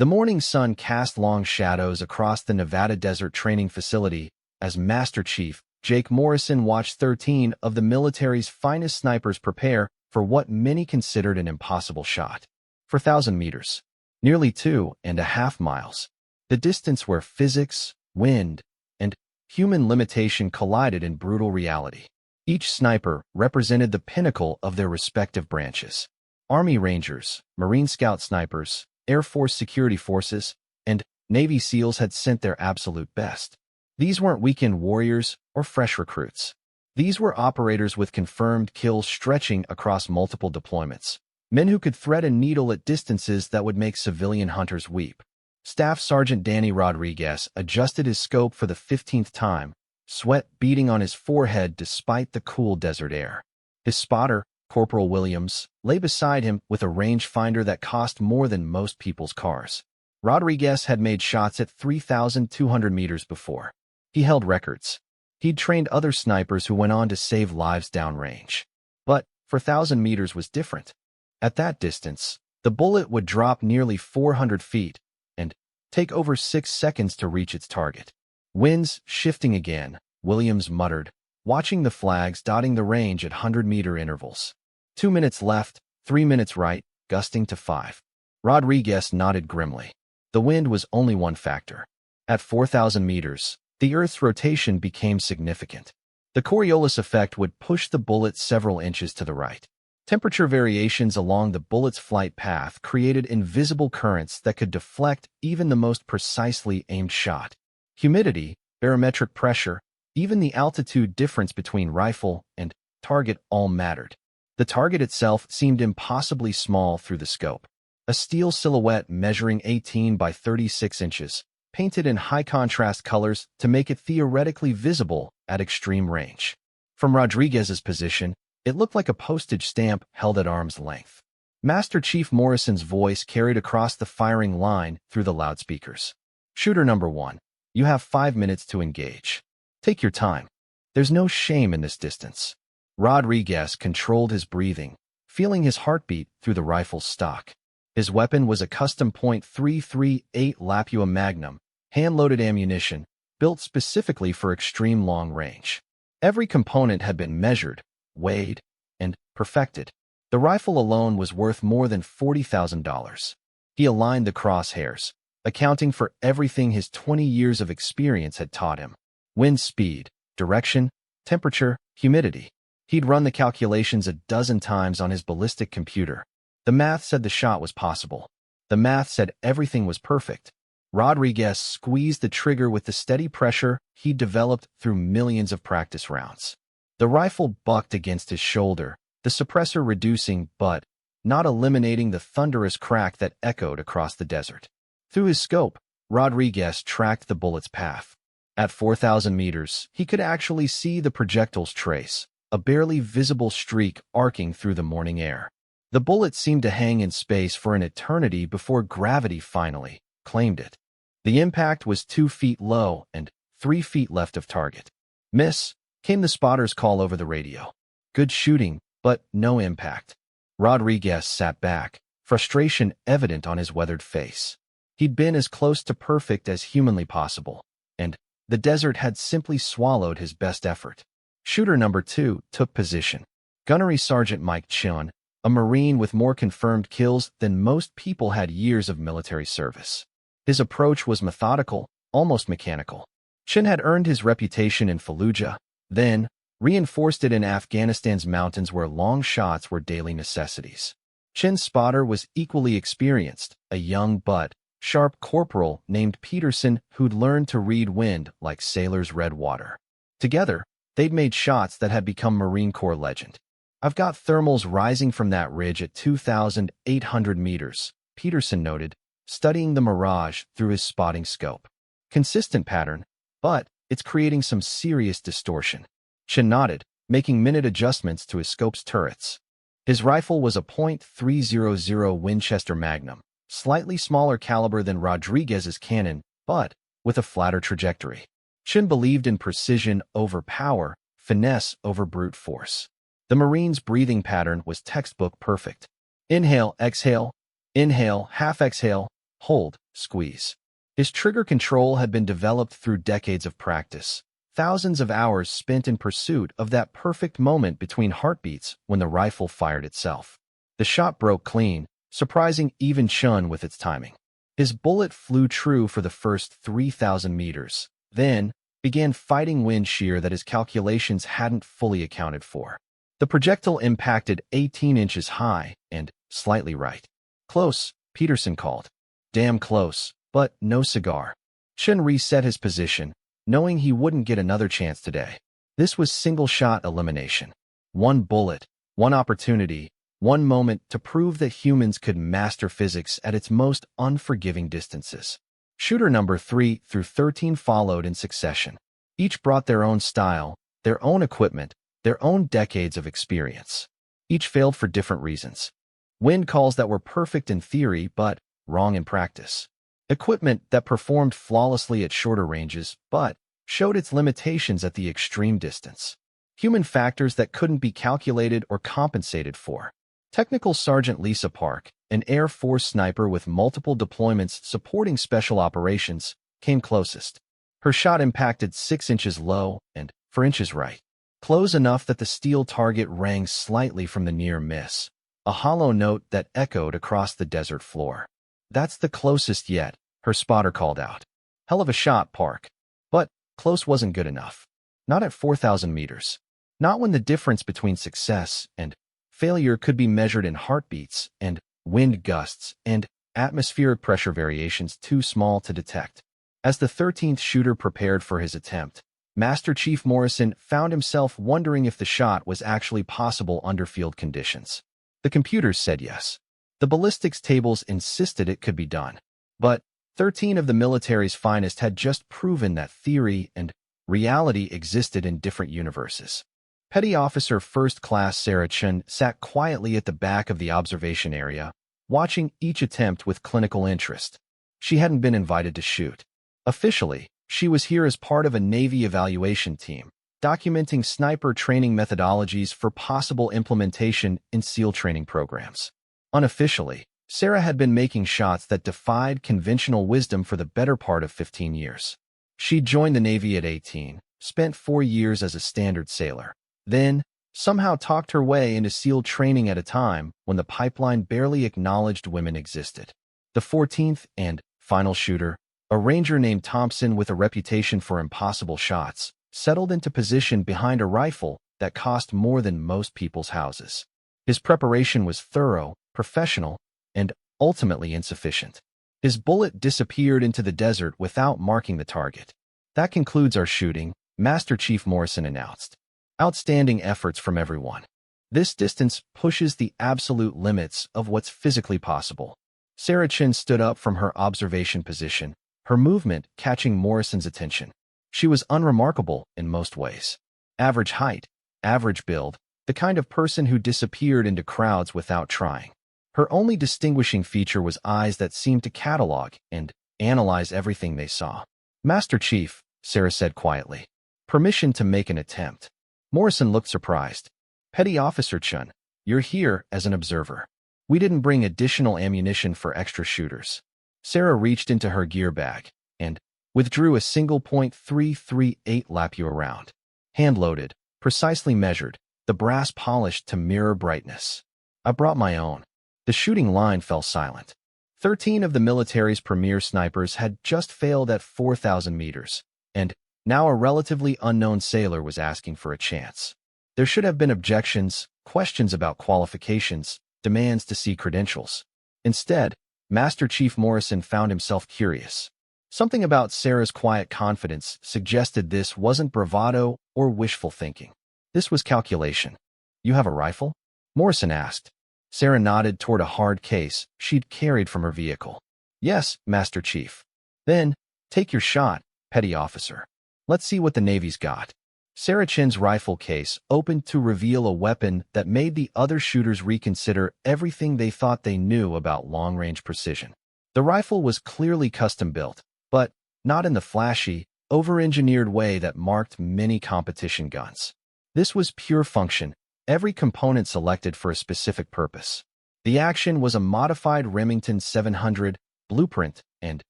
The morning sun cast long shadows across the Nevada Desert Training Facility as Master Chief Jake Morrison watched 13 of the military's finest snipers prepare for what many considered an impossible shot. 4,000 meters, nearly 2.5 miles, the distance where physics, wind, and human limitation collided in brutal reality. Each sniper represented the pinnacle of their respective branches. Army Rangers, Marine Scout snipers, Air Force security forces, and Navy SEALs had sent their absolute best. These weren't weekend warriors or fresh recruits. These were operators with confirmed kills stretching across multiple deployments. Men who could thread a needle at distances that would make civilian hunters weep. Staff Sergeant Danny Rodriguez adjusted his scope for the 15th time, sweat beading on his forehead despite the cool desert air. His spotter, Corporal Williams, lay beside him with a rangefinder that cost more than most people's cars. Rodriguez had made shots at 3,200 meters before. He held records. He'd trained other snipers who went on to save lives downrange. But 4,000 meters was different. At that distance, the bullet would drop nearly 400 feet and take over 6 seconds to reach its target. Winds shifting again, Williams muttered, watching the flags dotting the range at 100-meter intervals. 2 minutes left, 3 minutes right, gusting to 5. Rodriguez nodded grimly. The wind was only one factor. At 4,000 meters, the Earth's rotation became significant. The Coriolis effect would push the bullet several inches to the right. Temperature variations along the bullet's flight path created invisible currents that could deflect even the most precisely aimed shot. Humidity, barometric pressure, even the altitude difference between rifle and target all mattered. The target itself seemed impossibly small through the scope. A steel silhouette measuring 18 by 36 inches, painted in high-contrast colors to make it theoretically visible at extreme range. From Rodriguez's position, it looked like a postage stamp held at arm's length. Master Chief Morrison's voice carried across the firing line through the loudspeakers. Shooter number 1, you have 5 minutes to engage. Take your time. There's no shame in this distance. Rodriguez controlled his breathing, feeling his heartbeat through the rifle's stock. His weapon was a custom .338 Lapua Magnum, hand-loaded ammunition, built specifically for extreme long range. Every component had been measured, weighed, and perfected. The rifle alone was worth more than $40,000. He aligned the crosshairs, accounting for everything his 20 years of experience had taught him. Wind speed, direction, temperature, humidity. He'd run the calculations a dozen times on his ballistic computer. The math said the shot was possible. The math said everything was perfect. Rodriguez squeezed the trigger with the steady pressure he'd developed through millions of practice rounds. The rifle bucked against his shoulder, the suppressor reducing but not eliminating the thunderous crack that echoed across the desert. Through his scope, Rodriguez tracked the bullet's path. At 4,000 meters, he could actually see the projectile's trace, a barely visible streak arcing through the morning air. The bullet seemed to hang in space for an eternity before gravity finally claimed it. The impact was 2 feet low and 3 feet left of target. Miss, came the spotter's call over the radio. Good shooting, but no impact. Rodriguez sat back, frustration evident on his weathered face. He'd been as close to perfect as humanly possible, and the desert had simply swallowed his best effort. Shooter number 2 took position. Gunnery Sergeant Mike Chun, a Marine with more confirmed kills than most people had years of military service. His approach was methodical, almost mechanical. Chun had earned his reputation in Fallujah, then reinforced it in Afghanistan's mountains where long shots were daily necessities. Chun's spotter was equally experienced, a young but sharp corporal named Peterson who'd learned to read wind like sailors read water. Together, they'd made shots that had become Marine Corps legend. I've got thermals rising from that ridge at 2,800 meters, Peterson noted, studying the mirage through his spotting scope. Consistent pattern, but it's creating some serious distortion. Chun nodded, making minute adjustments to his scope's turrets. His rifle was a .300 Winchester Magnum, slightly smaller caliber than Rodriguez's cannon, but with a flatter trajectory. Chun believed in precision over power, finesse over brute force. The Marine's breathing pattern was textbook perfect. Inhale, exhale, half exhale, hold, squeeze. His trigger control had been developed through decades of practice, thousands of hours spent in pursuit of that perfect moment between heartbeats when the rifle fired itself. The shot broke clean, surprising even Chun with its timing. His bullet flew true for the first 3,000 meters, then began fighting wind shear that his calculations hadn't fully accounted for. The projectile impacted 18 inches high and slightly right. Close, Peterson called. Damn close, but no cigar. Chun reset his position, knowing he wouldn't get another chance today. This was single-shot elimination. One bullet, one opportunity, one moment to prove that humans could master physics at its most unforgiving distances. Shooter number 3 through 13 followed in succession. Each brought their own style, their own equipment, their own decades of experience. Each failed for different reasons. Wind calls that were perfect in theory but wrong in practice. Equipment that performed flawlessly at shorter ranges but showed its limitations at the extreme distance. Human factors that couldn't be calculated or compensated for. Technical Sergeant Lisa Park, an Air Force sniper with multiple deployments supporting special operations, came closest. Her shot impacted 6 inches low and 4 inches right. Close enough that the steel target rang slightly from the near miss, a hollow note that echoed across the desert floor. That's the closest yet, her spotter called out. Hell of a shot, Park. But close wasn't good enough. Not at 4,000 meters. Not when the difference between success and failure could be measured in heartbeats and wind gusts and atmospheric pressure variations too small to detect. As the 13th shooter prepared for his attempt, Master Chief Morrison found himself wondering if the shot was actually possible under field conditions. The computers said yes. The ballistics tables insisted it could be done. But 13 of the military's finest had just proven that theory and reality existed in different universes. Petty Officer First Class Sarah Chun sat quietly at the back of the observation area, watching each attempt with clinical interest. She hadn't been invited to shoot. Officially, she was here as part of a Navy evaluation team, documenting sniper training methodologies for possible implementation in SEAL training programs. Unofficially, Sarah had been making shots that defied conventional wisdom for the better part of 15 years. She'd joined the Navy at 18, spent 4 years as a standard sailor, then somehow talked her way into SEAL training at a time when the pipeline barely acknowledged women existed. The 14th and final shooter, a ranger named Thompson with a reputation for impossible shots, settled into position behind a rifle that cost more than most people's houses. His preparation was thorough, professional, and ultimately insufficient. His bullet disappeared into the desert without marking the target. That concludes our shooting, Master Chief Morrison announced. Outstanding efforts from everyone. This distance pushes the absolute limits of what's physically possible. Sarah Chun stood up from her observation position, her movement catching Morrison's attention. She was unremarkable in most ways. Average height, average build, the kind of person who disappeared into crowds without trying. Her only distinguishing feature was eyes that seemed to catalog and analyze everything they saw. Master Chief, Sarah said quietly. Permission to make an attempt. Morrison looked surprised. Petty Officer Chun, you're here as an observer. We didn't bring additional ammunition for extra shooters. Sarah reached into her gear bag and withdrew a single .338 Lapua round. Hand-loaded, precisely measured, the brass polished to mirror brightness. I brought my own. The shooting line fell silent. 13 of the military's premier snipers had just failed at 4,000 meters, and now a relatively unknown sailor was asking for a chance. There should have been objections, questions about qualifications, demands to see credentials. Instead, Master Chief Morrison found himself curious. Something about Sarah's quiet confidence suggested this wasn't bravado or wishful thinking. This was calculation. You have a rifle? Morrison asked. Sarah nodded toward a hard case she'd carried from her vehicle. Yes, Master Chief. Then, take your shot, Petty Officer. Let's see what the Navy's got. Sarah Chun's rifle case opened to reveal a weapon that made the other shooters reconsider everything they thought they knew about long-range precision. The rifle was clearly custom-built, but not in the flashy, over-engineered way that marked many competition guns. This was pure function, every component selected for a specific purpose. The action was a modified Remington 700, blueprint, and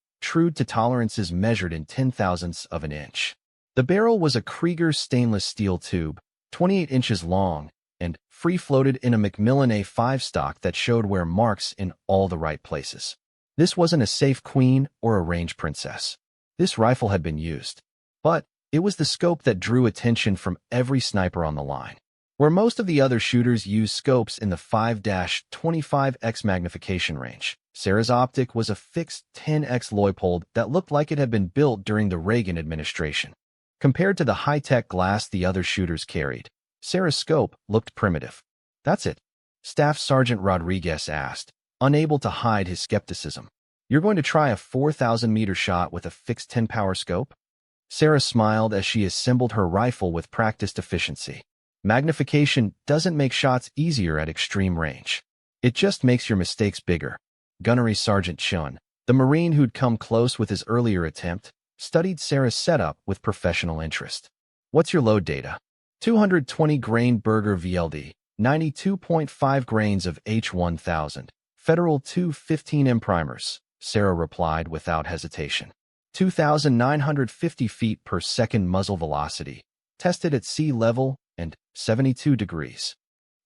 true to tolerances measured in 10,000ths of an inch. The barrel was a Krieger stainless steel tube, 28 inches long, and free-floated in a Macmillan A5 stock that showed wear marks in all the right places. This wasn't a safe queen or a range princess. This rifle had been used. But it was the scope that drew attention from every sniper on the line. Where most of the other shooters used scopes in the 5-25x magnification range, Sarah's optic was a fixed 10x Leupold that looked like it had been built during the Reagan administration. Compared to the high-tech glass the other shooters carried, Sarah's scope looked primitive. "That's it?" Staff Sergeant Rodriguez asked, unable to hide his skepticism. "You're going to try a 4,000-meter shot with a fixed 10-power scope?" Sarah smiled as she assembled her rifle with practiced efficiency. Magnification doesn't make shots easier at extreme range. It just makes your mistakes bigger. Gunnery Sergeant Chun, the Marine who'd come close with his earlier attempt, studied Sarah's setup with professional interest. "What's your load data?" 220 grain Berger VLD, 92.5 grains of H1000, Federal 215M primers, Sarah replied without hesitation. 2,950 feet per second muzzle velocity, tested at sea level and 72 degrees.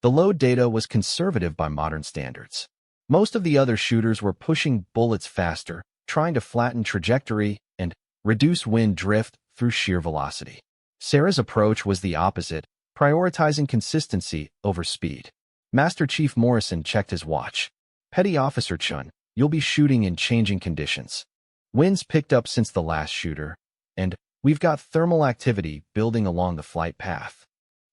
The load data was conservative by modern standards. Most of the other shooters were pushing bullets faster, trying to flatten trajectory and reduce wind drift through sheer velocity. Sarah's approach was the opposite, prioritizing consistency over speed. Master Chief Morrison checked his watch. "Petty Officer Chun, you'll be shooting in changing conditions. Winds picked up since the last shooter, and we've got thermal activity building along the flight path."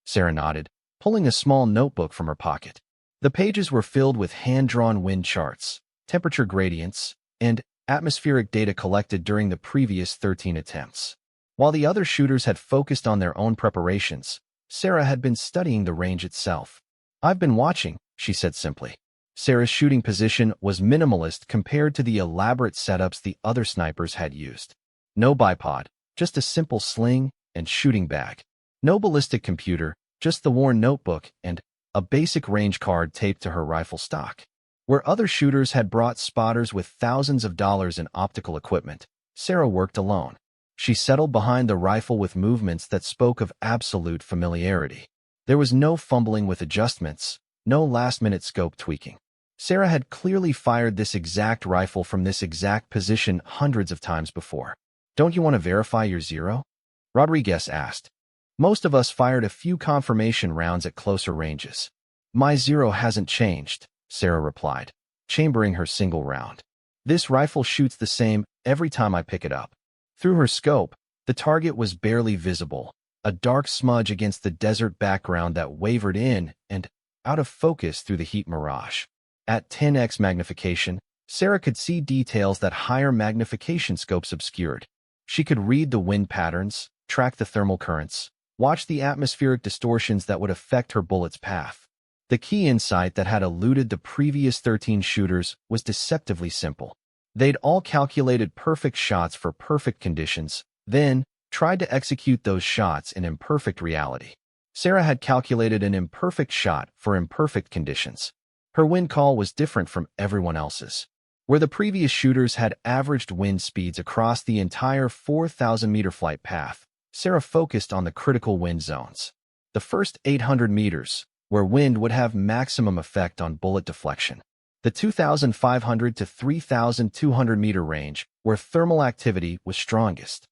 Sarah nodded, pulling a small notebook from her pocket. The pages were filled with hand-drawn wind charts, temperature gradients, and atmospheric data collected during the previous 13 attempts. While the other shooters had focused on their own preparations, Sarah had been studying the range itself. "I've been watching," she said simply. Sarah's shooting position was minimalist compared to the elaborate setups the other snipers had used. No bipod, just a simple sling and shooting bag. No ballistic computer, just the worn notebook and a basic range card taped to her rifle stock. Where other shooters had brought spotters with thousands of dollars in optical equipment, Sarah worked alone. She settled behind the rifle with movements that spoke of absolute familiarity. There was no fumbling with adjustments, no last-minute scope tweaking. Sarah had clearly fired this exact rifle from this exact position hundreds of times before. "Don't you want to verify your zero?" Rodriguez asked. "Most of us fired a few confirmation rounds at closer ranges." "My zero hasn't changed," Sarah replied, chambering her single round. "This rifle shoots the same every time I pick it up." Through her scope, the target was barely visible, a dark smudge against the desert background that wavered in and out of focus through the heat mirage. At 10x magnification, Sarah could see details that higher magnification scopes obscured. She could read the wind patterns, track the thermal currents, watch the atmospheric distortions that would affect her bullet's path. The key insight that had eluded the previous 13 shooters was deceptively simple. They'd all calculated perfect shots for perfect conditions, then tried to execute those shots in imperfect reality. Sarah had calculated an imperfect shot for imperfect conditions. Her wind call was different from everyone else's. Where the previous shooters had averaged wind speeds across the entire 4,000-meter flight path, Sarah focused on the critical wind zones. The first 800 meters, where wind would have maximum effect on bullet deflection. The 2,500 to 3,200-meter range, where thermal activity was strongest.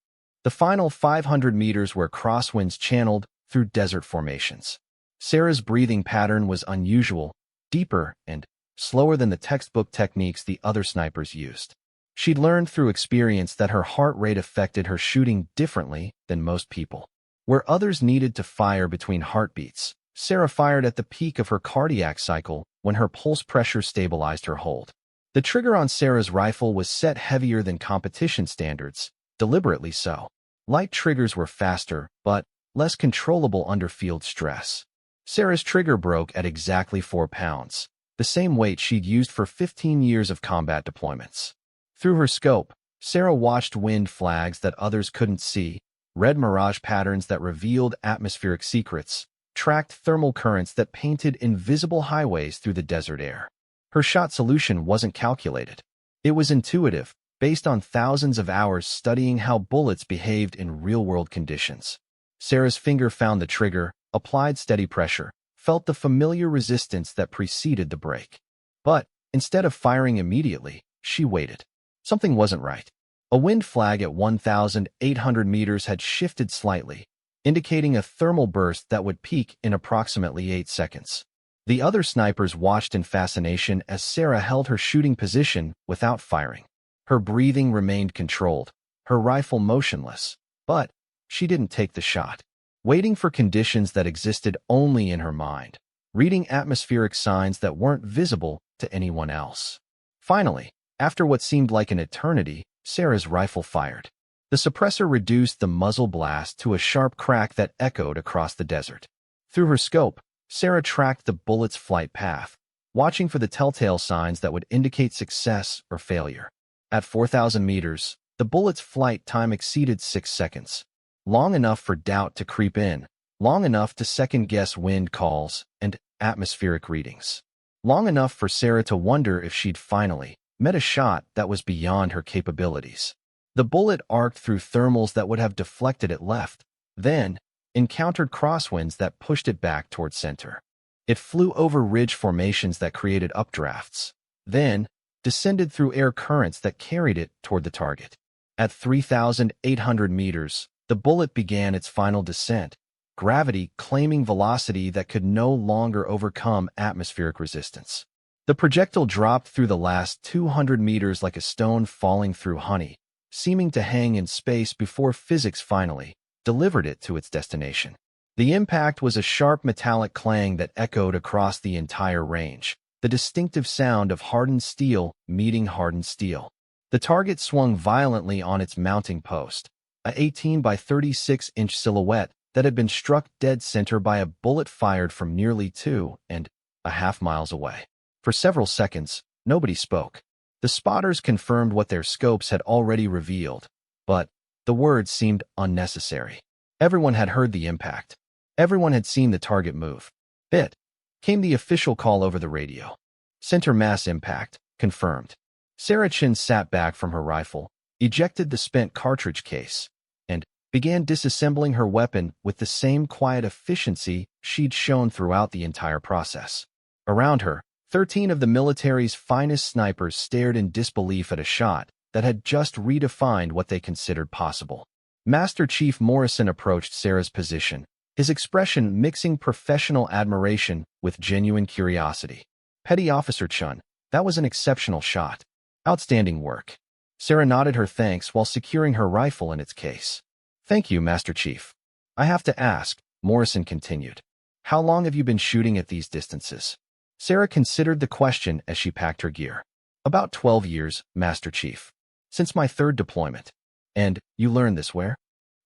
The final 500 meters where crosswinds channeled through desert formations. Sarah's breathing pattern was unusual, deeper, and slower than the textbook techniques the other snipers used. She'd learned through experience that her heart rate affected her shooting differently than most people. Where others needed to fire between heartbeats, Sarah fired at the peak of her cardiac cycle when her pulse pressure stabilized her hold. The trigger on Sarah's rifle was set heavier than competition standards, deliberately so. Light triggers were faster, but less controllable under field stress. Sarah's trigger broke at exactly 4 pounds, the same weight she'd used for 15 years of combat deployments. Through her scope, Sarah watched wind flags that others couldn't see, read mirage patterns that revealed atmospheric secrets, tracked thermal currents that painted invisible highways through the desert air. Her shot solution wasn't calculated. It was intuitive, based on thousands of hours studying how bullets behaved in real-world conditions. Sarah's finger found the trigger, applied steady pressure, felt the familiar resistance that preceded the break. But, instead of firing immediately, she waited. Something wasn't right. A wind flag at 1,800 meters had shifted slightly, indicating a thermal burst that would peak in approximately 8 seconds. The other snipers watched in fascination as Sarah held her shooting position without firing. Her breathing remained controlled, her rifle motionless, but she didn't take the shot, waiting for conditions that existed only in her mind, reading atmospheric signs that weren't visible to anyone else. Finally, after what seemed like an eternity, Sarah's rifle fired. The suppressor reduced the muzzle blast to a sharp crack that echoed across the desert. Through her scope, Sarah tracked the bullet's flight path, watching for the telltale signs that would indicate success or failure. At 4,000 meters, the bullet's flight time exceeded 6 seconds, long enough for doubt to creep in, long enough to second-guess wind calls and atmospheric readings, long enough for Sarah to wonder if she'd finally met a shot that was beyond her capabilities. The bullet arced through thermals that would have deflected it left, then encountered crosswinds that pushed it back toward center. It flew over ridge formations that created updrafts, then descended through air currents that carried it toward the target. At 3,800 meters, the bullet began its final descent, gravity claiming velocity that could no longer overcome atmospheric resistance. The projectile dropped through the last 200 meters like a stone falling through honey, seeming to hang in space before physics finally delivered it to its destination. The impact was a sharp metallic clang that echoed across the entire range, the distinctive sound of hardened steel meeting hardened steel. The target swung violently on its mounting post, a 18 by 36-inch silhouette that had been struck dead center by a bullet fired from nearly 2.5 miles away. For several seconds, nobody spoke. The spotters confirmed what their scopes had already revealed, but the words seemed unnecessary. Everyone had heard the impact. Everyone had seen the target move. It came the official call over the radio. Center mass impact, confirmed. Sarah Chin sat back from her rifle, ejected the spent cartridge case, and began disassembling her weapon with the same quiet efficiency she'd shown throughout the entire process. Around her, 13 of the military's finest snipers stared in disbelief at a shot that had just redefined what they considered possible. Master Chief Morrison approached Sarah's position, his expression mixing professional admiration with genuine curiosity. Petty Officer Chun, that was an exceptional shot. Outstanding work. Sarah nodded her thanks while securing her rifle in its case. Thank you, Master Chief. I have to ask, Morrison continued. How long have you been shooting at these distances? Sarah considered the question as she packed her gear. About 12 years, Master Chief. Since my 3rd deployment. And you learned this where?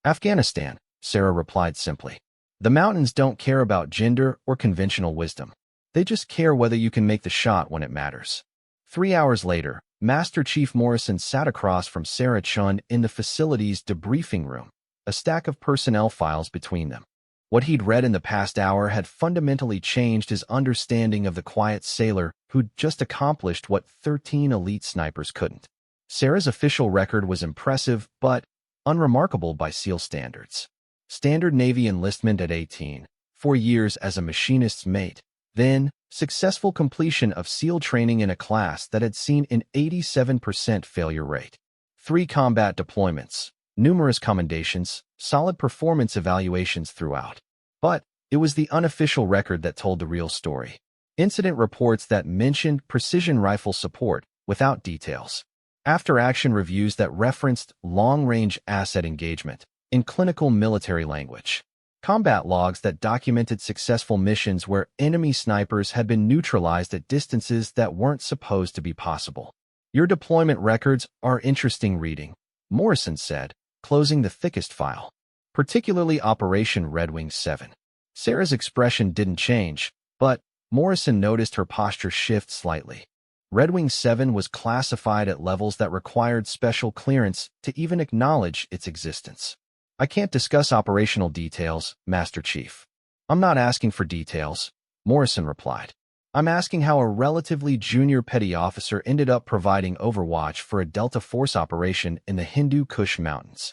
Afghanistan, Sarah replied simply. The mountains don't care about gender or conventional wisdom. They just care whether you can make the shot when it matters. 3 hours later, Master Chief Morrison sat across from Sarah Chun in the facility's debriefing room, a stack of personnel files between them. What he'd read in the past hour had fundamentally changed his understanding of the quiet sailor who'd just accomplished what 13 elite snipers couldn't. Sarah's official record was impressive, but unremarkable by SEAL standards. Standard Navy enlistment at 18, 4 years as a machinist's mate, then successful completion of SEAL training in a class that had seen an 87% failure rate. 3 combat deployments, numerous commendations, solid performance evaluations throughout. But it was the unofficial record that told the real story. Incident reports that mentioned precision rifle support without details. After-action reviews that referenced long-range asset engagement in clinical military language. Combat logs that documented successful missions where enemy snipers had been neutralized at distances that weren't supposed to be possible. Your deployment records are interesting reading, Morrison said, closing the thickest file. Particularly Operation Red Wing 7. Sarah's expression didn't change, but Morrison noticed her posture shift slightly. Red Wing 7 was classified at levels that required special clearance to even acknowledge its existence. I can't discuss operational details, Master Chief. I'm not asking for details, Morrison replied. I'm asking how a relatively junior petty officer ended up providing overwatch for a Delta Force operation in the Hindu Kush Mountains.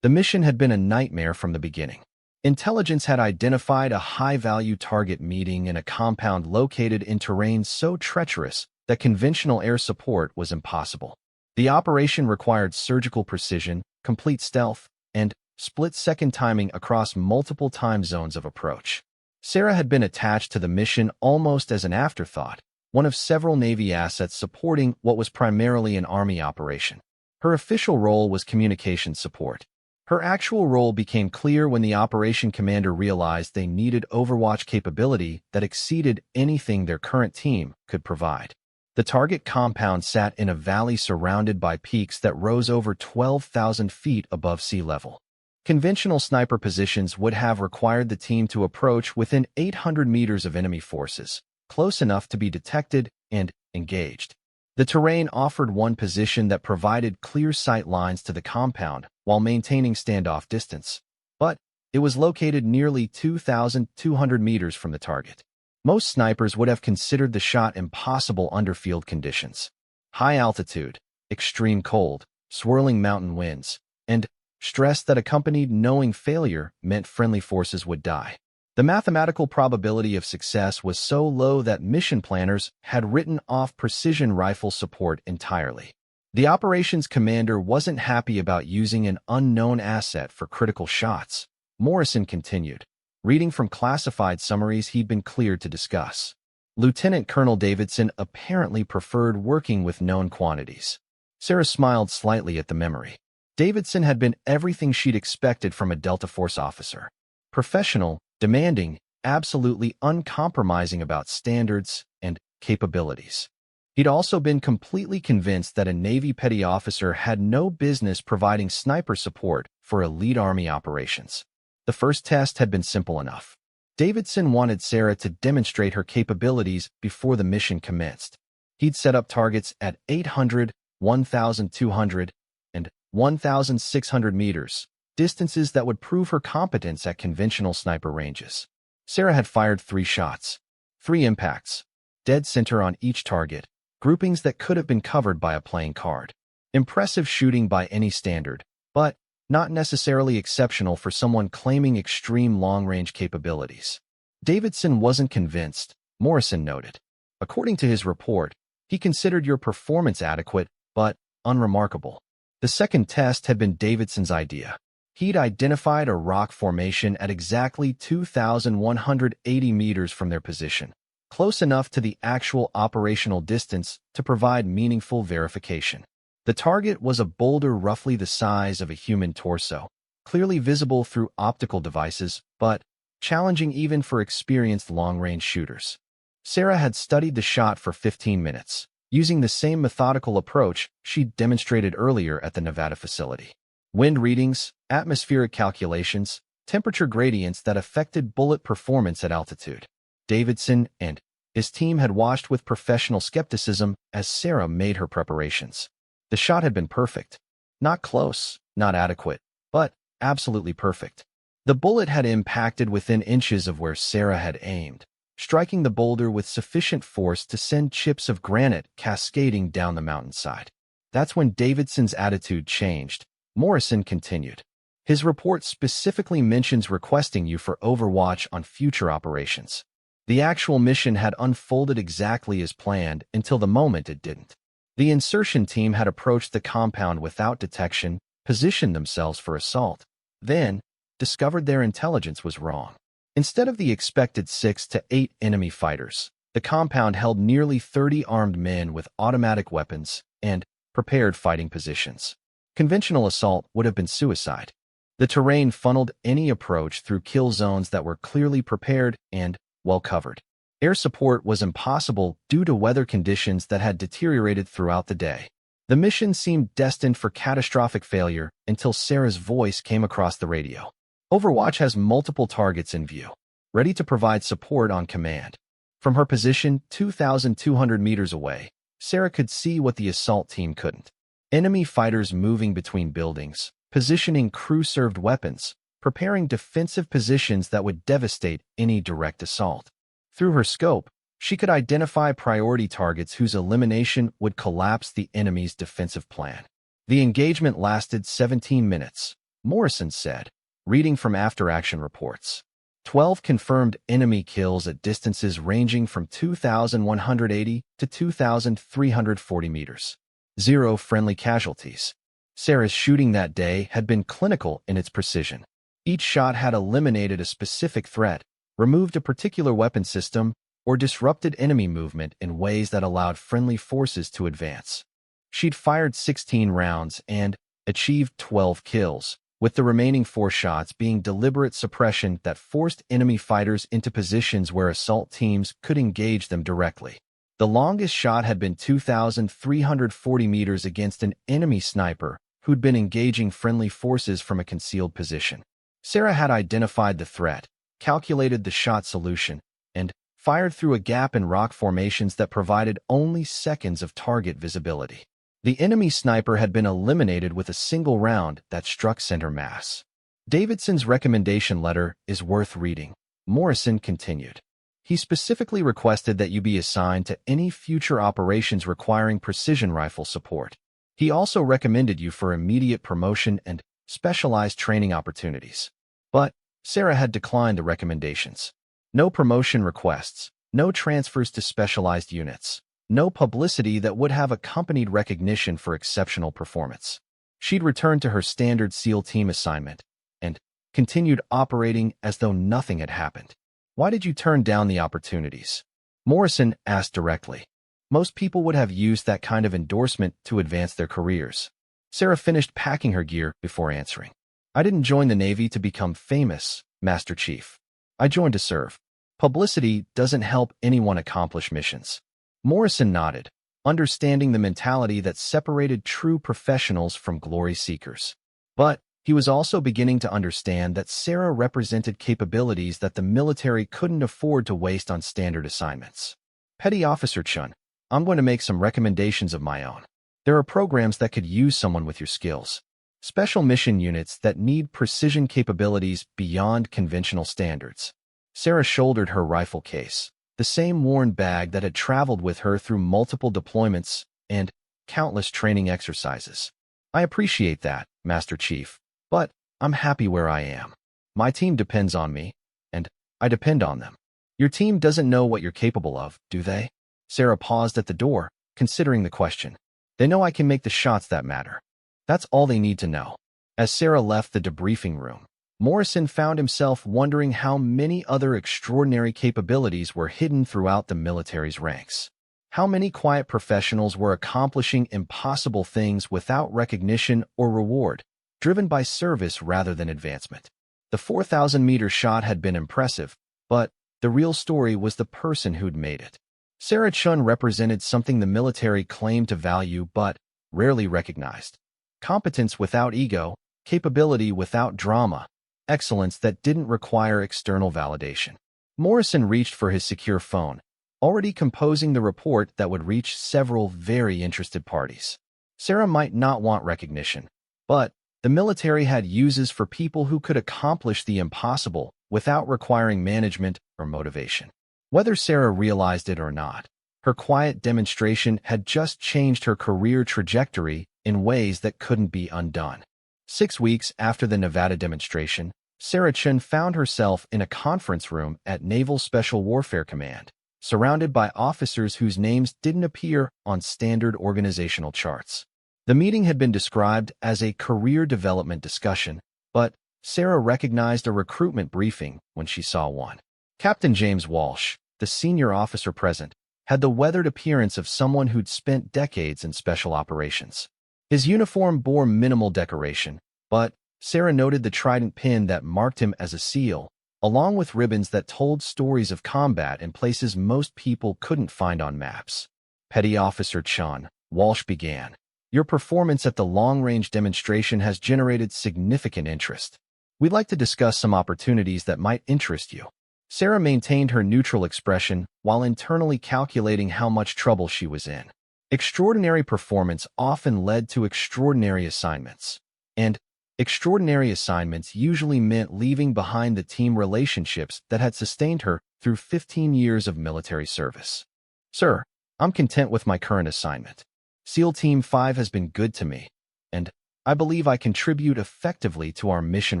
The mission had been a nightmare from the beginning. Intelligence had identified a high-value target meeting in a compound located in terrain so treacherous that conventional air support was impossible. The operation required surgical precision, complete stealth, and split-second timing across multiple time zones of approach. Sarah had been attached to the mission almost as an afterthought, one of several Navy assets supporting what was primarily an Army operation. Her official role was communications support. Her actual role became clear when the operation commander realized they needed overwatch capability that exceeded anything their current team could provide. The target compound sat in a valley surrounded by peaks that rose over 12,000 feet above sea level. Conventional sniper positions would have required the team to approach within 800 meters of enemy forces, close enough to be detected and engaged. The terrain offered one position that provided clear sight lines to the compound while maintaining standoff distance, but it was located nearly 2,200 meters from the target. Most snipers would have considered the shot impossible under field conditions. High altitude, extreme cold, swirling mountain winds, and stress that accompanied knowing failure meant friendly forces would die. The mathematical probability of success was so low that mission planners had written off precision rifle support entirely. The operations commander wasn't happy about using an unknown asset for critical shots. Morrison continued, reading from classified summaries he'd been cleared to discuss. Lieutenant Colonel Davidson apparently preferred working with known quantities. Sarah smiled slightly at the memory. Davidson had been everything she'd expected from a Delta Force officer. Professional, demanding, absolutely uncompromising about standards and capabilities. He'd also been completely convinced that a Navy petty officer had no business providing sniper support for elite Army operations. The first test had been simple enough. Davidson wanted Sarah to demonstrate her capabilities before the mission commenced. He'd set up targets at 800, 1,200, and 1,600 meters, distances that would prove her competence at conventional sniper ranges. Sarah had fired 3 shots, 3 impacts, dead center on each target, groupings that could have been covered by a playing card. Impressive shooting by any standard, but not necessarily exceptional for someone claiming extreme long-range capabilities. Davidson wasn't convinced, Morrison noted. According to his report, he considered your performance adequate, but unremarkable. The second test had been Davidson's idea. He'd identified a rock formation at exactly 2,180 meters from their position, close enough to the actual operational distance to provide meaningful verification. The target was a boulder roughly the size of a human torso, clearly visible through optical devices, but challenging even for experienced long-range shooters. Sarah had studied the shot for 15 minutes, using the same methodical approach she'd demonstrated earlier at the Nevada facility. Wind readings, atmospheric calculations, temperature gradients that affected bullet performance at altitude. Davidson and his team had watched with professional skepticism as Sarah made her preparations. The shot had been perfect. Not close, not adequate, but absolutely perfect. The bullet had impacted within inches of where Sarah had aimed, striking the boulder with sufficient force to send chips of granite cascading down the mountainside. That's when Davidson's attitude changed. Morrison continued. His report specifically mentions requesting you for overwatch on future operations. The actual mission had unfolded exactly as planned until the moment it didn't. The insertion team had approached the compound without detection, positioned themselves for assault, then discovered their intelligence was wrong. Instead of the expected 6 to 8 enemy fighters, the compound held nearly 30 armed men with automatic weapons and prepared fighting positions. Conventional assault would have been suicide. The terrain funneled any approach through kill zones that were clearly prepared and well covered. Air support was impossible due to weather conditions that had deteriorated throughout the day. The mission seemed destined for catastrophic failure until Sarah's voice came across the radio. Overwatch has multiple targets in view, ready to provide support on command. From her position 2,200 meters away, Sarah could see what the assault team couldn't. Enemy fighters moving between buildings, positioning crew-served weapons, preparing defensive positions that would devastate any direct assault. Through her scope, She could identify priority targets whose elimination would collapse the enemy's defensive plan. The engagement lasted 17 minutes, Morrison said, reading from after-action reports. 12 confirmed enemy kills at distances ranging from 2,180 to 2,340 meters. 0 friendly casualties. Sarah's shooting that day had been clinical in its precision. Each shot had eliminated a specific threat, removed a particular weapon system, or disrupted enemy movement in ways that allowed friendly forces to advance. She'd fired 16 rounds and achieved 12 kills, with the remaining 4 shots being deliberate suppression that forced enemy fighters into positions where assault teams could engage them directly. The longest shot had been 2,340 meters against an enemy sniper who'd been engaging friendly forces from a concealed position. Sarah had identified the threat, calculated the shot solution, and fired through a gap in rock formations that provided only seconds of target visibility. The enemy sniper had been eliminated with a single round that struck center mass. Davidson's recommendation letter is worth reading, Morrison continued. He specifically requested that you be assigned to any future operations requiring precision rifle support. He also recommended you for immediate promotion and specialized training opportunities. But Sarah had declined the recommendations. No promotion requests, no transfers to specialized units, no publicity that would have accompanied recognition for exceptional performance. She'd returned to her standard SEAL team assignment and continued operating as though nothing had happened. Why did you turn down the opportunities? Morrison asked directly. Most people would have used that kind of endorsement to advance their careers. Sarah finished packing her gear before answering. I didn't join the Navy to become famous, Master Chief. I joined to serve. Publicity doesn't help anyone accomplish missions. Morrison nodded, understanding the mentality that separated true professionals from glory seekers. But he was also beginning to understand that Sarah represented capabilities that the military couldn't afford to waste on standard assignments. Petty Officer Chun, I'm going to make some recommendations of my own. There are programs that could use someone with your skills. Special mission units that need precision capabilities beyond conventional standards. Sarah shouldered her rifle case, the same worn bag that had traveled with her through multiple deployments and countless training exercises. I appreciate that, Master Chief, but I'm happy where I am. My team depends on me, and I depend on them. Your team doesn't know what you're capable of, do they? Sarah paused at the door, considering the question. They know I can make the shots that matter. That's all they need to know. As Sarah left the debriefing room, Morrison found himself wondering how many other extraordinary capabilities were hidden throughout the military's ranks. How many quiet professionals were accomplishing impossible things without recognition or reward, driven by service rather than advancement. The 4,000-meter shot had been impressive, but the real story was the person who'd made it. Sarah Chun represented something the military claimed to value but rarely recognized. Competence without ego, capability without drama, excellence that didn't require external validation. Morrison reached for his secure phone, already composing the report that would reach several very interested parties. Sarah might not want recognition, but the military had uses for people who could accomplish the impossible without requiring management or motivation. Whether Sarah realized it or not, her quiet demonstration had just changed her career trajectory in ways that couldn't be undone. 6 weeks after the Nevada demonstration, Sarah Chun found herself in a conference room at Naval Special Warfare Command, surrounded by officers whose names didn't appear on standard organizational charts. The meeting had been described as a career development discussion, but Sarah recognized a recruitment briefing when she saw one. Captain James Walsh, the senior officer present, had the weathered appearance of someone who'd spent decades in special operations. His uniform bore minimal decoration, but Sarah noted the trident pin that marked him as a SEAL, along with ribbons that told stories of combat in places most people couldn't find on maps. Petty Officer Chun, Walsh began. Your performance at the long-range demonstration has generated significant interest. We'd like to discuss some opportunities that might interest you. Sarah maintained her neutral expression while internally calculating how much trouble she was in. Extraordinary performance often led to extraordinary assignments, and extraordinary assignments usually meant leaving behind the team relationships that had sustained her through 15 years of military service. Sir, I'm content with my current assignment. SEAL Team 5 has been good to me, and I believe I contribute effectively to our mission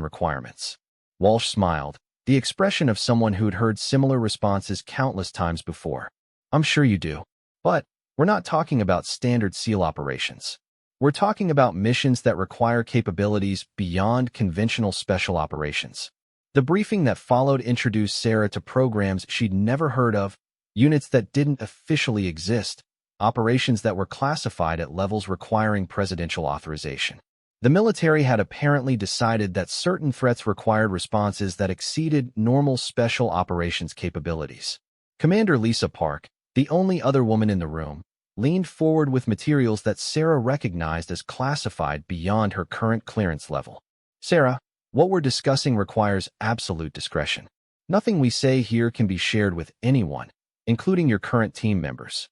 requirements. Walsh smiled, the expression of someone who'd heard similar responses countless times before. I'm sure you do. But we're not talking about standard SEAL operations. We're talking about missions that require capabilities beyond conventional special operations. The briefing that followed introduced Sarah to programs she'd never heard of, units that didn't officially exist, operations that were classified at levels requiring presidential authorization. The military had apparently decided that certain threats required responses that exceeded normal special operations capabilities. Commander Lisa Park, the only other woman in the room, leaned forward with materials that Sarah recognized as classified beyond her current clearance level. Sarah, what we're discussing requires absolute discretion. Nothing we say here can be shared with anyone, including your current team members.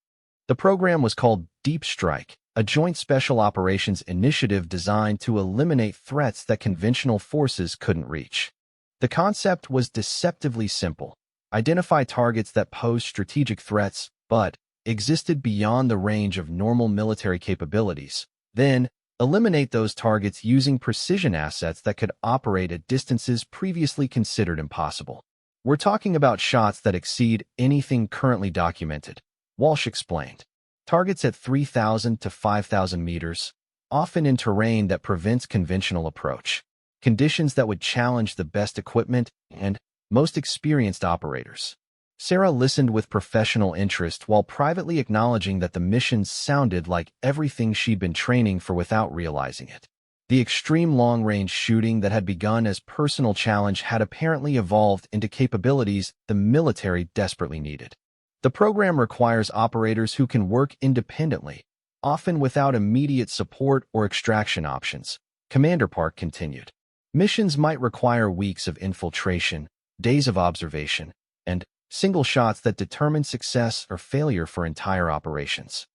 The program was called Deep Strike, a joint special operations initiative designed to eliminate threats that conventional forces couldn't reach. The concept was deceptively simple. Identify targets that pose strategic threats, but existed beyond the range of normal military capabilities. Then, eliminate those targets using precision assets that could operate at distances previously considered impossible. We're talking about shots that exceed anything currently documented, Walsh explained. Targets at 3,000 to 5,000 meters, often in terrain that prevents conventional approach. Conditions that would challenge the best equipment and most experienced operators. Sarah listened with professional interest while privately acknowledging that the missions sounded like everything she'd been training for without realizing it. The extreme long-range shooting that had begun as personal challenge had apparently evolved into capabilities the military desperately needed. The program requires operators who can work independently, often without immediate support or extraction options, Commander Park continued. Missions might require weeks of infiltration, days of observation, and single shots that determine success or failure for entire operations.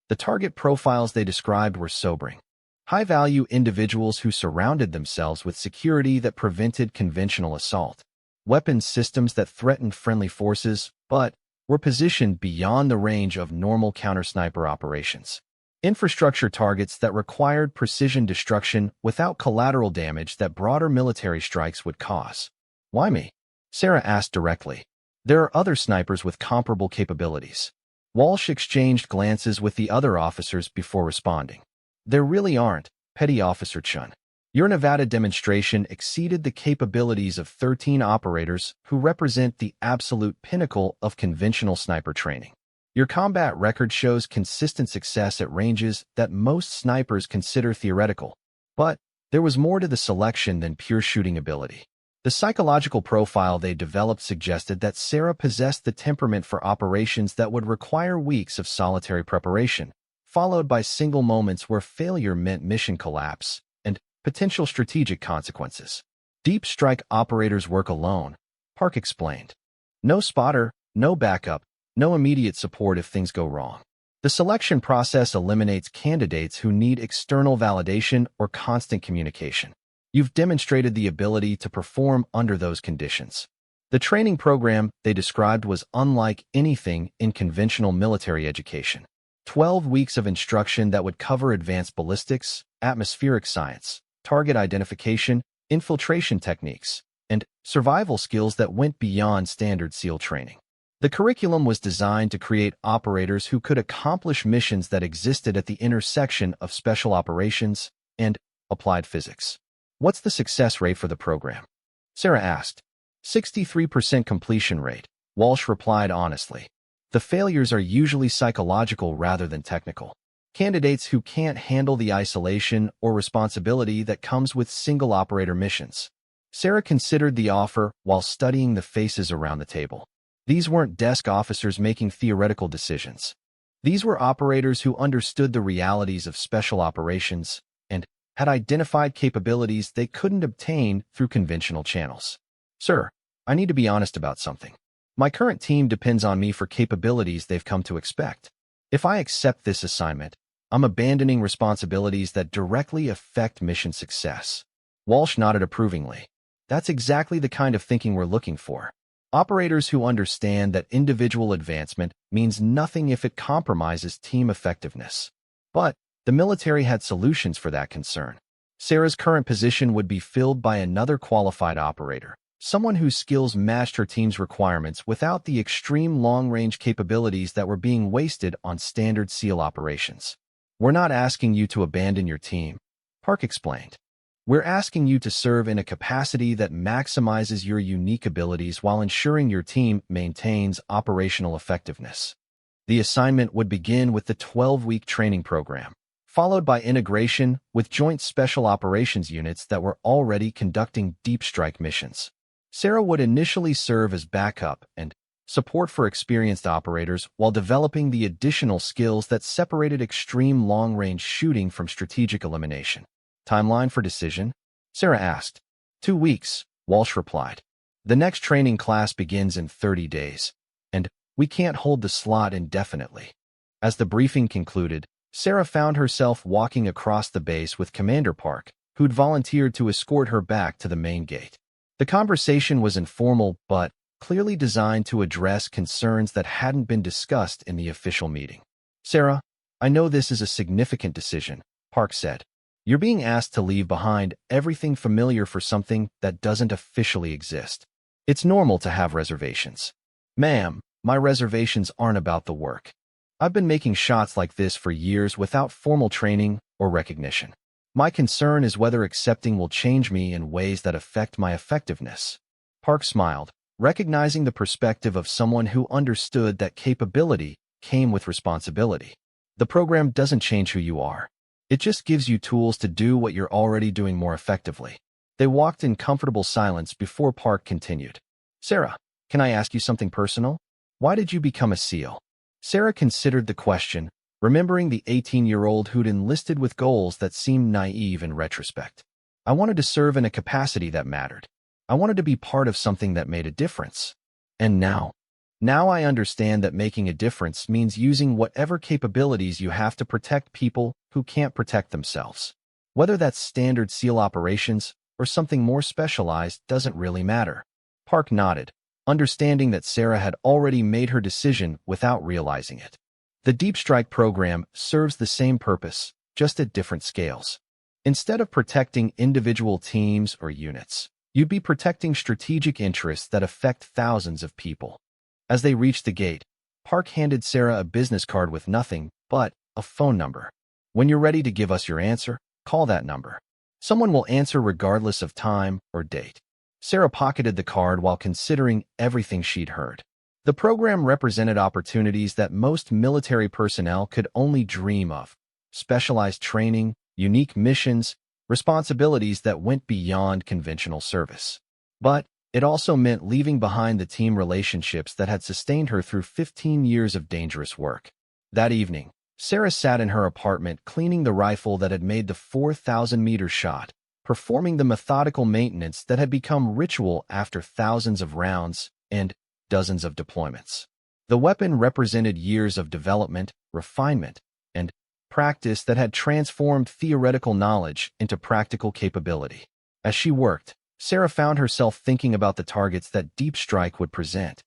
The target profiles they described were sobering. High-value individuals who surrounded themselves with security that prevented conventional assault. Weapons systems that threatened friendly forces, but were positioned beyond the range of normal counter-sniper operations. Infrastructure targets that required precision destruction without collateral damage that broader military strikes would cause. Why me? Sarah asked directly. There are other snipers with comparable capabilities. Walsh exchanged glances with the other officers before responding. There really aren't, Petty Officer Chun. Your Nevada demonstration exceeded the capabilities of 13 operators who represent the absolute pinnacle of conventional sniper training. Your combat record shows consistent success at ranges that most snipers consider theoretical, but there was more to the selection than pure shooting ability. The psychological profile they developed suggested that Sarah possessed the temperament for operations that would require weeks of solitary preparation, followed by single moments where failure meant mission collapse and potential strategic consequences. Deep strike operators work alone, Park explained. No spotter, no backup, no immediate support if things go wrong. The selection process eliminates candidates who need external validation or constant communication. You've demonstrated the ability to perform under those conditions. The training program they described was unlike anything in conventional military education. 12 weeks of instruction that would cover advanced ballistics, atmospheric science, target identification, infiltration techniques, and survival skills that went beyond standard SEAL training. The curriculum was designed to create operators who could accomplish missions that existed at the intersection of special operations and applied physics. What's the success rate for the program? Sarah asked. 63% completion rate, Walsh replied honestly. The failures are usually psychological rather than technical. Candidates who can't handle the isolation or responsibility that comes with single-operator missions. Sarah considered the offer while studying the faces around the table. These weren't desk officers making theoretical decisions. These were operators who understood the realities of special operations and had identified capabilities they couldn't obtain through conventional channels. Sir, I need to be honest about something. My current team depends on me for capabilities they've come to expect. If I accept this assignment, I'm abandoning responsibilities that directly affect mission success. Walsh nodded approvingly. That's exactly the kind of thinking we're looking for. Operators who understand that individual advancement means nothing if it compromises team effectiveness. But the military had solutions for that concern. Sarah's current position would be filled by another qualified operator, someone whose skills matched her team's requirements without the extreme long-range capabilities that were being wasted on standard SEAL operations. "We're not asking you to abandon your team," Park explained. "We're asking you to serve in a capacity that maximizes your unique abilities while ensuring your team maintains operational effectiveness." The assignment would begin with the 12-week training program, followed by integration with joint special operations units that were already conducting deep strike missions. Sarah would initially serve as backup and support for experienced operators while developing the additional skills that separated extreme long-range shooting from strategic elimination. "Timeline for decision?" Sarah asked. 2 weeks, Walsh replied. "The next training class begins in 30 days, and we can't hold the slot indefinitely." As the briefing concluded, Sarah found herself walking across the base with Commander Park, who'd volunteered to escort her back to the main gate. The conversation was informal but clearly designed to address concerns that hadn't been discussed in the official meeting. "Sarah, I know this is a significant decision," Park said. "You're being asked to leave behind everything familiar for something that doesn't officially exist. It's normal to have reservations." "Ma'am, my reservations aren't about the work. I've been making shots like this for years without formal training or recognition. My concern is whether accepting will change me in ways that affect my effectiveness." Park smiled, recognizing the perspective of someone who understood that capability came with responsibility. "The program doesn't change who you are. It just gives you tools to do what you're already doing more effectively." They walked in comfortable silence before Park continued. "Sarah, can I ask you something personal? Why did you become a SEAL?" Sarah considered the question, remembering the 18-year-old who'd enlisted with goals that seemed naive in retrospect. "I wanted to serve in a capacity that mattered. I wanted to be part of something that made a difference. And now I understand that making a difference means using whatever capabilities you have to protect people who can't protect themselves. Whether that's standard SEAL operations or something more specialized doesn't really matter." Park nodded, understanding that Sarah had already made her decision without realizing it. The Deep Strike program serves the same purpose, just at different scales. Instead of protecting individual teams or units, you'd be protecting strategic interests that affect thousands of people. As they reached the gate, Park handed Sarah a business card with nothing but a phone number. "When you're ready to give us your answer, call that number. Someone will answer regardless of time or date." Sarah pocketed the card while considering everything she'd heard. The program represented opportunities that most military personnel could only dream of: specialized training, unique missions, responsibilities that went beyond conventional service. But it also meant leaving behind the team relationships that had sustained her through 15 years of dangerous work. That evening, Sarah sat in her apartment cleaning the rifle that had made the 4,000-meter shot, performing the methodical maintenance that had become ritual after thousands of rounds and dozens of deployments. The weapon represented years of development, refinement, and practice that had transformed theoretical knowledge into practical capability. As she worked, Sarah found herself thinking about the targets that Deep Strike would present.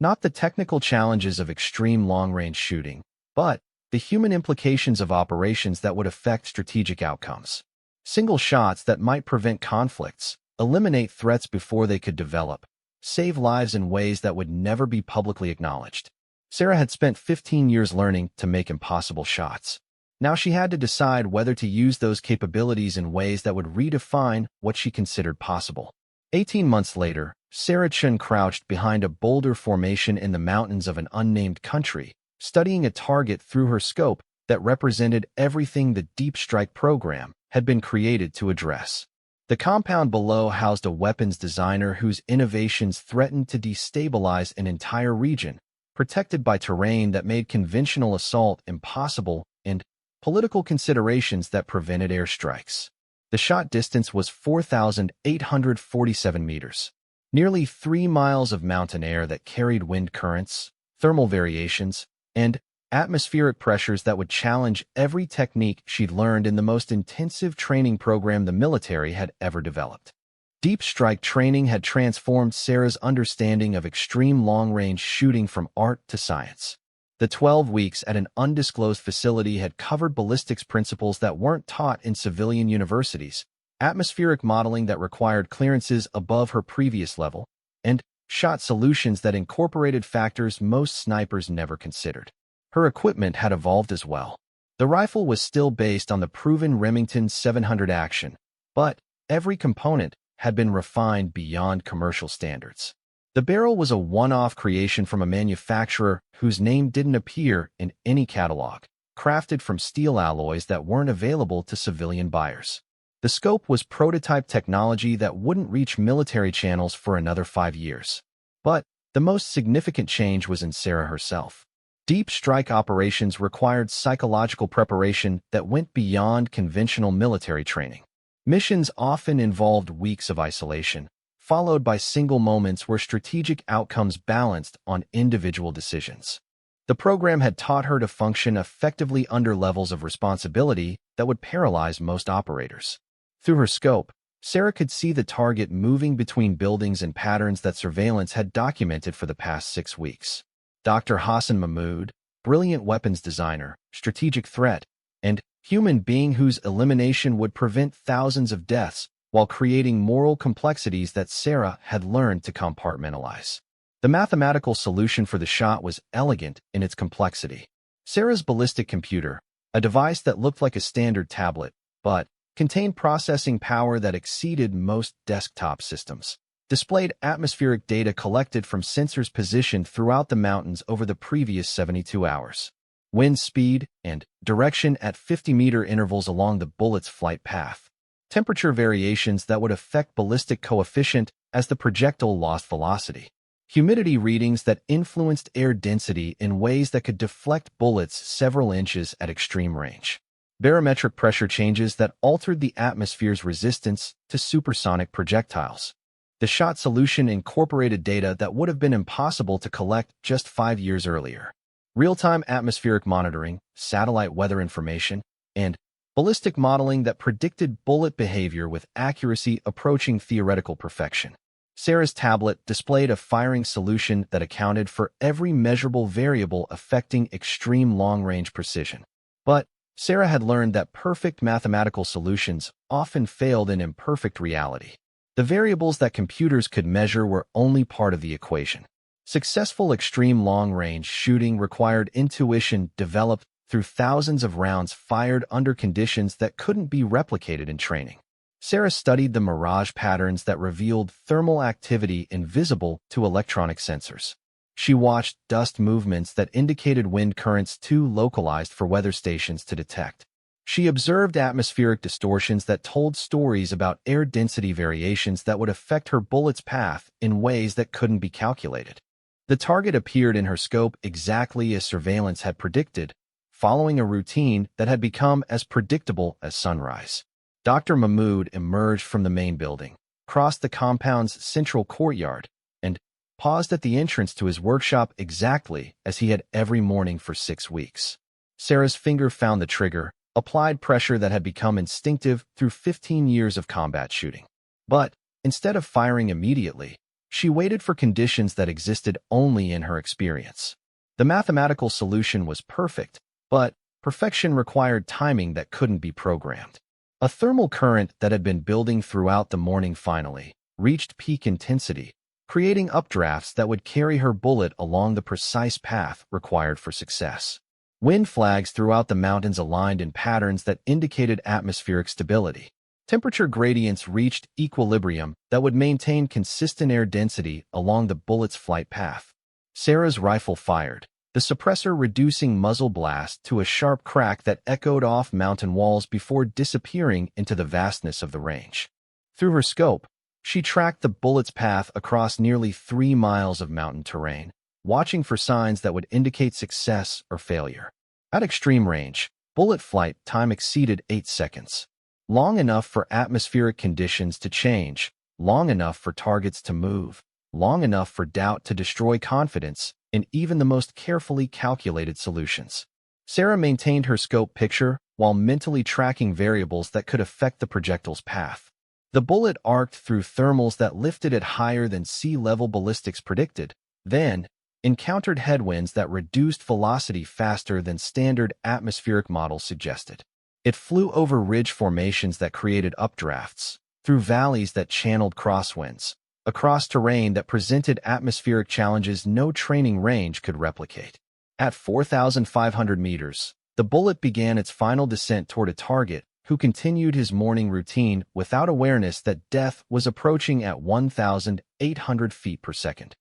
Not the technical challenges of extreme long-range shooting, but the human implications of operations that would affect strategic outcomes. Single shots that might prevent conflicts, eliminate threats before they could develop, save lives in ways that would never be publicly acknowledged. Sarah had spent 15 years learning to make impossible shots. Now she had to decide whether to use those capabilities in ways that would redefine what she considered possible. 18 months later, Sarah Chun crouched behind a boulder formation in the mountains of an unnamed country, studying a target through her scope that represented everything the Deep Strike program had been created to address. The compound below housed a weapons designer whose innovations threatened to destabilize an entire region, protected by terrain that made conventional assault impossible and political considerations that prevented airstrikes. The shot distance was 4,847 meters, nearly 3 miles of mountain air that carried wind currents, thermal variations, and atmospheric pressures that would challenge every technique she'd learned in the most intensive training program the military had ever developed. Deep strike training had transformed Sarah's understanding of extreme long-range shooting from art to science. The 12 weeks at an undisclosed facility had covered ballistics principles that weren't taught in civilian universities, atmospheric modeling that required clearances above her previous level, and shot solutions that incorporated factors most snipers never considered. Her equipment had evolved as well. The rifle was still based on the proven Remington 700 action, but every component had been refined beyond commercial standards. The barrel was a one-off creation from a manufacturer whose name didn't appear in any catalog, crafted from steel alloys that weren't available to civilian buyers. The scope was prototype technology that wouldn't reach military channels for another 5 years. But the most significant change was in Sarah herself. Deep strike operations required psychological preparation that went beyond conventional military training. Missions often involved weeks of isolation, followed by single moments where strategic outcomes balanced on individual decisions. The program had taught her to function effectively under levels of responsibility that would paralyze most operators. Through her scope, Sarah could see the target moving between buildings in patterns that surveillance had documented for the past 6 weeks. Dr. Hassan Mahmoud, brilliant weapons designer, strategic threat, and human being whose elimination would prevent thousands of deaths while creating moral complexities that Sarah had learned to compartmentalize. The mathematical solution for the shot was elegant in its complexity. Sarah's ballistic computer, a device that looked like a standard tablet, but contained processing power that exceeded most desktop systems, displayed atmospheric data collected from sensors positioned throughout the mountains over the previous 72 hours. Wind speed and direction at 50-meter intervals along the bullet's flight path. Temperature variations that would affect ballistic coefficient as the projectile lost velocity. Humidity readings that influenced air density in ways that could deflect bullets several inches at extreme range. Barometric pressure changes that altered the atmosphere's resistance to supersonic projectiles. The shot solution incorporated data that would have been impossible to collect just 5 years earlier. Real-time atmospheric monitoring, satellite weather information, and ballistic modeling that predicted bullet behavior with accuracy approaching theoretical perfection. Sarah's tablet displayed a firing solution that accounted for every measurable variable affecting extreme long-range precision. But Sarah had learned that perfect mathematical solutions often failed in imperfect reality. The variables that computers could measure were only part of the equation. Successful extreme long-range shooting required intuition developed through thousands of rounds fired under conditions that couldn't be replicated in training. Sarah studied the mirage patterns that revealed thermal activity invisible to electronic sensors. She watched dust movements that indicated wind currents too localized for weather stations to detect. She observed atmospheric distortions that told stories about air density variations that would affect her bullet's path in ways that couldn't be calculated. The target appeared in her scope exactly as surveillance had predicted, following a routine that had become as predictable as sunrise. Dr. Mahmoud emerged from the main building, crossed the compound's central courtyard, and paused at the entrance to his workshop exactly as he had every morning for 6 weeks. Sarah's finger found the trigger, applied pressure that had become instinctive through 15 years of combat shooting. But instead of firing immediately, she waited for conditions that existed only in her experience. The mathematical solution was perfect, but perfection required timing that couldn't be programmed. A thermal current that had been building throughout the morning finally reached peak intensity, creating updrafts that would carry her bullet along the precise path required for success. Wind flags throughout the mountains aligned in patterns that indicated atmospheric stability. Temperature gradients reached equilibrium that would maintain consistent air density along the bullet's flight path. Sarah's rifle fired, the suppressor reducing muzzle blast to a sharp crack that echoed off mountain walls before disappearing into the vastness of the range. Through her scope, she tracked the bullet's path across nearly 3 miles of mountain terrain, watching for signs that would indicate success or failure. At extreme range, bullet flight time exceeded 8 seconds. Long enough for atmospheric conditions to change, long enough for targets to move, long enough for doubt to destroy confidence in even the most carefully calculated solutions. Sarah maintained her scope picture while mentally tracking variables that could affect the projectile's path. The bullet arced through thermals that lifted it higher than sea-level ballistics predicted, then encountered headwinds that reduced velocity faster than standard atmospheric models suggested. It flew over ridge formations that created updrafts, through valleys that channeled crosswinds, across terrain that presented atmospheric challenges no training range could replicate. At 4,500 meters, the bullet began its final descent toward a target who continued his morning routine without awareness that death was approaching at 1,800 feet per second.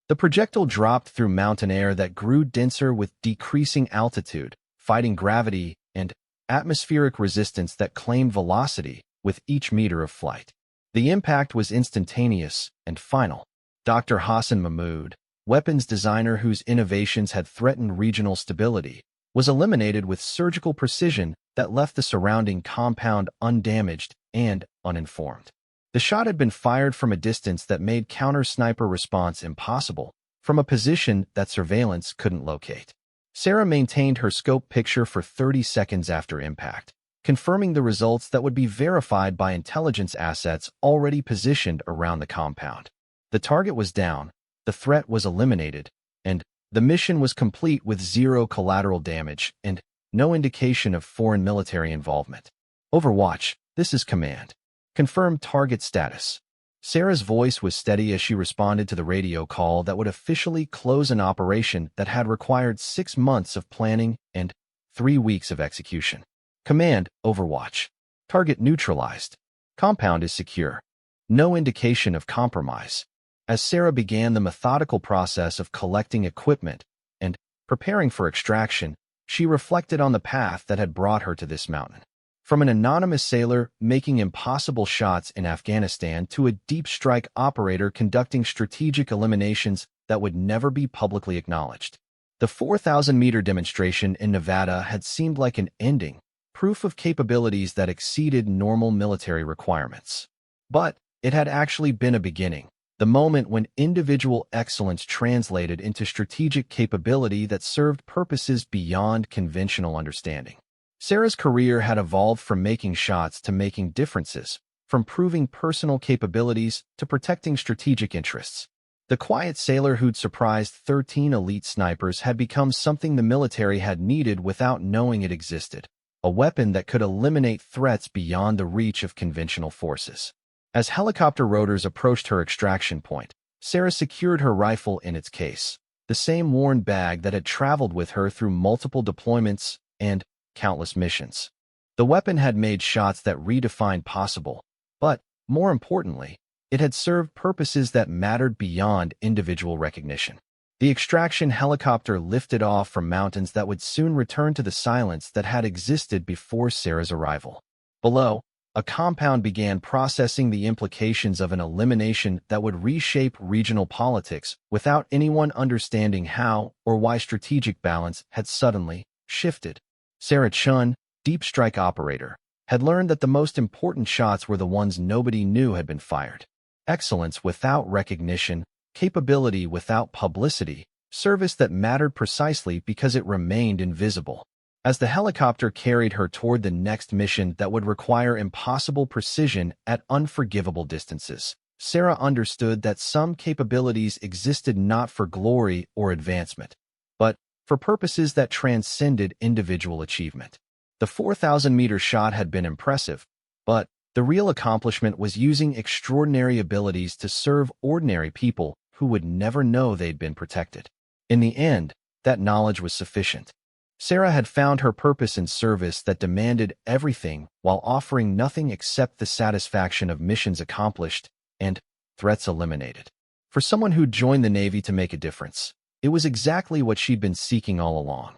The projectile dropped through mountain air that grew denser with decreasing altitude, fighting gravity and atmospheric resistance that claimed velocity with each meter of flight. The impact was instantaneous and final. Dr. Hassan Mahmoud, weapons designer whose innovations had threatened regional stability, was eliminated with surgical precision that left the surrounding compound undamaged and uninformed. The shot had been fired from a distance that made counter-sniper response impossible, from a position that surveillance couldn't locate. Sarah maintained her scope picture for 30 seconds after impact, confirming the results that would be verified by intelligence assets already positioned around the compound. The target was down, the threat was eliminated, and the mission was complete with zero collateral damage and no indication of foreign military involvement. Overwatch, this is Command. Confirm target status. Sarah's voice was steady as she responded to the radio call that would officially close an operation that had required 6 months of planning and 3 weeks of execution. Command, Overwatch. Target neutralized. Compound is secure. No indication of compromise. As Sarah began the methodical process of collecting equipment and preparing for extraction, she reflected on the path that had brought her to this mountain. From an anonymous sailor making impossible shots in Afghanistan to a deep strike operator conducting strategic eliminations that would never be publicly acknowledged. The 4,000-meter demonstration in Nevada had seemed like an ending, proof of capabilities that exceeded normal military requirements. But it had actually been a beginning, the moment when individual excellence translated into strategic capability that served purposes beyond conventional understanding. Sarah's career had evolved from making shots to making differences, from proving personal capabilities to protecting strategic interests. The quiet sailor who'd surprised 13 elite snipers had become something the military had needed without knowing it existed, a weapon that could eliminate threats beyond the reach of conventional forces. As helicopter rotors approached her extraction point, Sarah secured her rifle in its case, the same worn bag that had traveled with her through multiple deployments and countless missions. The weapon had made shots that redefined possible, but, more importantly, it had served purposes that mattered beyond individual recognition. The extraction helicopter lifted off from mountains that would soon return to the silence that had existed before Sarah's arrival. Below, a compound began processing the implications of an elimination that would reshape regional politics without anyone understanding how or why strategic balance had suddenly shifted. Sarah Chun, deep strike operator, had learned that the most important shots were the ones nobody knew had been fired. Excellence without recognition, capability without publicity, service that mattered precisely because it remained invisible. As the helicopter carried her toward the next mission that would require impossible precision at unforgivable distances, Sarah understood that some capabilities existed not for glory or advancement, but for purposes that transcended individual achievement. The 4,000-meter shot had been impressive, but the real accomplishment was using extraordinary abilities to serve ordinary people who would never know they'd been protected. In the end, that knowledge was sufficient. Sarah had found her purpose in service that demanded everything while offering nothing except the satisfaction of missions accomplished and threats eliminated. For someone who'd joined the Navy to make a difference, it was exactly what she'd been seeking all along.